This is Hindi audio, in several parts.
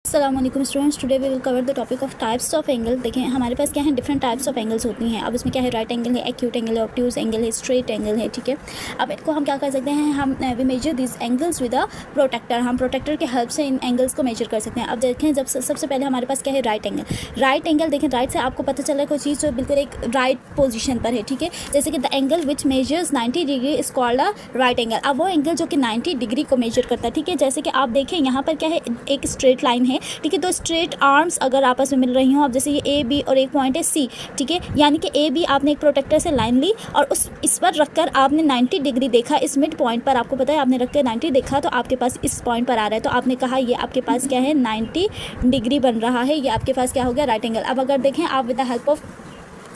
अस्सलामुअलैकुम students, today we will cover the topic of types of angle. देखें हमारे पास क्या है, डिफरेंट टाइप्स ऑफ एंगल्स होती हैं। अब इसमें क्या है, राइट एंगल है, एक्यूट एंगल है, ऑब्ट्यूज एंगल है, स्ट्रेट एंगल है। ठीक है, अब इनको हम क्या कर सकते हैं, हम we measure this angles with a protractor. हम प्रोटेक्टर के हेल्प से इन एंगल्स को मेजर कर सकते हैं। अब देखें, जब सबसे पहले हमारे पास क्या है, राइट एंगल। राइट एंगल देखें, राइट से आपको पता चला कोई चीज़ जो बिल्कुल एक राइट पोजिशन पर है। ठीक है, जैसे कि the angle which measures 90 degree is called a right angle. अब वो एंगल जो कि 90 डिग्री को मेजर करता है। ठीक है, जैसे कि आप देखें यहाँ पर क्या है, एक स्ट्रेट लाइन है। ठीक है, तो स्ट्रेट आर्म्स अगर आपस में मिल रही हों, अब जैसे ये ए बी और एक पॉइंट है सी। ठीक है, यानी कि ए बी आपने एक प्रोटेक्टर से लाइन ली और इस पर रखकर आपने 90 डिग्री देखा। इस मिड पॉइंट पर आपको पता है, आपने रखकर 90 देखा तो आपके पास इस पॉइंट पर आ रहा है, तो आपने कहा ये आपके पास क्या है, 90 डिग्री बन रहा है। ये आपके पास क्या हो गया, राइट एंगल। अब अगर देखें आप with the help of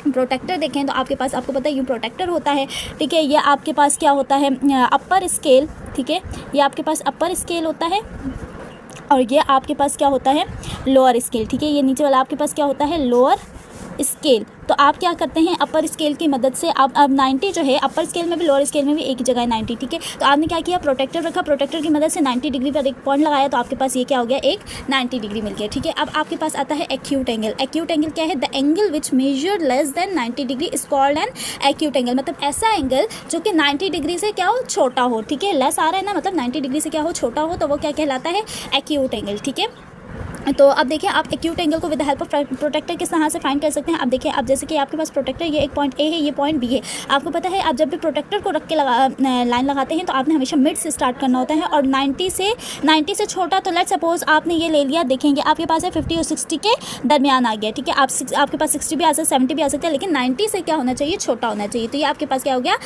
protractor देखें तो आपके पास, आपको पता है ये प्रोटेक्टर होता है। ठीक है, ये आपके पास क्या होता है, अपर स्केल। ठीक है, ये आपके पास अपर स्केल होता है और ये आपके पास क्या होता है, लोअर स्केल। ठीक है, ये नीचे वाला आपके पास क्या होता है, लोअर स्केल। तो आप क्या करते हैं, अपर स्केल की मदद से अब 90 जो है, अपर स्केल में भी लोअर स्केल में भी एक ही जगह है 90। ठीक है, तो आपने क्या किया, प्रोटेक्टर रखा, प्रोटेक्टर की मदद से 90 डिग्री पर एक पॉइंट लगाया, तो आपके पास ये क्या हो गया, एक 90 डिग्री मिल गया। ठीक है, अब आपके पास आता है एक्यूट एंगल। एक्यूट एंगल क्या है, the angle which measure less than 90 degree is called an acute angle. मतलब ऐसा एंगल जो कि 90 डिग्री से क्या हो, छोटा हो। ठीक है, लेस आ रहा है ना, मतलब 90 डिग्री से क्या हो, छोटा हो, तो वो क्या कहलाता है, एक्यूट एंगल। ठीक है, तो अब देखिए, आप एक्यूट एंगल को with the help of protractor किस तरह से फाइंड कर सकते हैं। अब देखिए, आप जैसे कि आपके पास प्रोटेक्टर, ये एक पॉइंट ए है, ये पॉइंट बी है। आपको पता है, आप जब भी प्रोटेक्टर को रख के लाइन लगाते हैं तो आपने हमेशा मिड से स्टार्ट करना होता है और 90 से छोटा। तो लेट्स सपोज आपने ये ले लिया, देखेंगे आपके पास है 50 और 60 के दरमियान आ गया। ठीक है, आपके पास 60 भी आ सकता है, 70 भी आ सकता है, लेकिन 90 से क्या होना चाहिए, छोटा होना चाहिए। तो ये आपके पास क्या हो गया,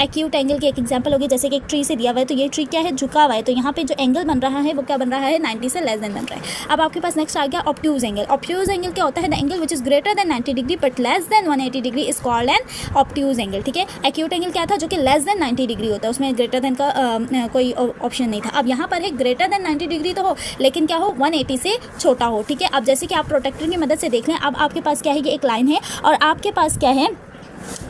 एक्यूट एंगल की एक एग्जाम्पल होगी। जैसे कि एक ट्री से दिया हुआ है, तो ये ट्री क्या है, झुका हुआ है, तो यहाँ पे जो एंगल बन रहा है वो क्या बन रहा है, 90 से लेस देन बन रहा है। अब आपके पास नेक्स्ट आ गया ऑब्ट्यूज एंगल। ऑब्ट्यूज एंगल क्या होता है, the angle which is greater than 90 degree but less than 180 degree is called N obtuse angle. ठीक है, एक्यूट एंगल क्या था, जो कि लेस देन 90 डिग्री होता है, उसमें ग्रेटर देन का कोई ऑप्शन नहीं था। अब यहाँ पर है ग्रेटर देन 90 डिग्री तो हो, लेकिन क्या हो, 180 से छोटा हो। ठीक है, अब जैसे कि आप प्रोटेक्टर की मदद से देख लें, अब आपके पास क्या है, ये एक लाइन है और आपके पास क्या है,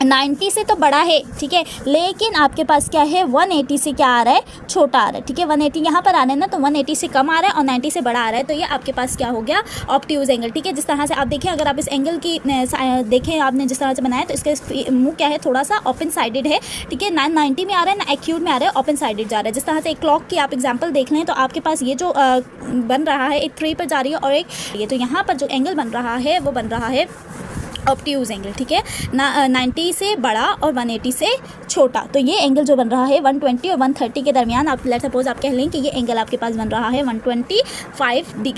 90 से तो बड़ा है। ठीक है, लेकिन आपके पास क्या है, 180 से क्या आ रहा है, छोटा आ रहा है। ठीक है, 180 यहाँ पर आ रहा है ना, तो 180 से कम आ रहा है और 90 से बड़ा आ रहा है, तो ये आपके पास क्या हो गया, ऑब्ट्यूज एंगल। ठीक है, जिस तरह से आप देखें, अगर आप इस एंगल की देखें, आपने जिस तरह से बनाया, तो इसका मुंह क्या है, थोड़ा सा ओपन साइडेड है। ठीक है, ना 90 में आ रहा है ना एक्यूट में आ रहा है, ओपन साइडेड जा रहा है। जिस तरह से एक क्लॉक की आप एग्जाम्पल देख लें, तो आपके पास ये जो बन रहा है, एक 3 पर जा रही है और एक ये, तो यहाँ पर जो एंगल बन रहा है वो बन रहा है ऑब्ट्यूज एंगल। ठीक है ना, 90 से बड़ा और 180 से छोटा। तो ये एंगल जो बन रहा है 120 और 130 के दरमियान, आप लेट्स सपोज आप कह लें कि ये एंगल आपके पास बन रहा है 125 डिग्री।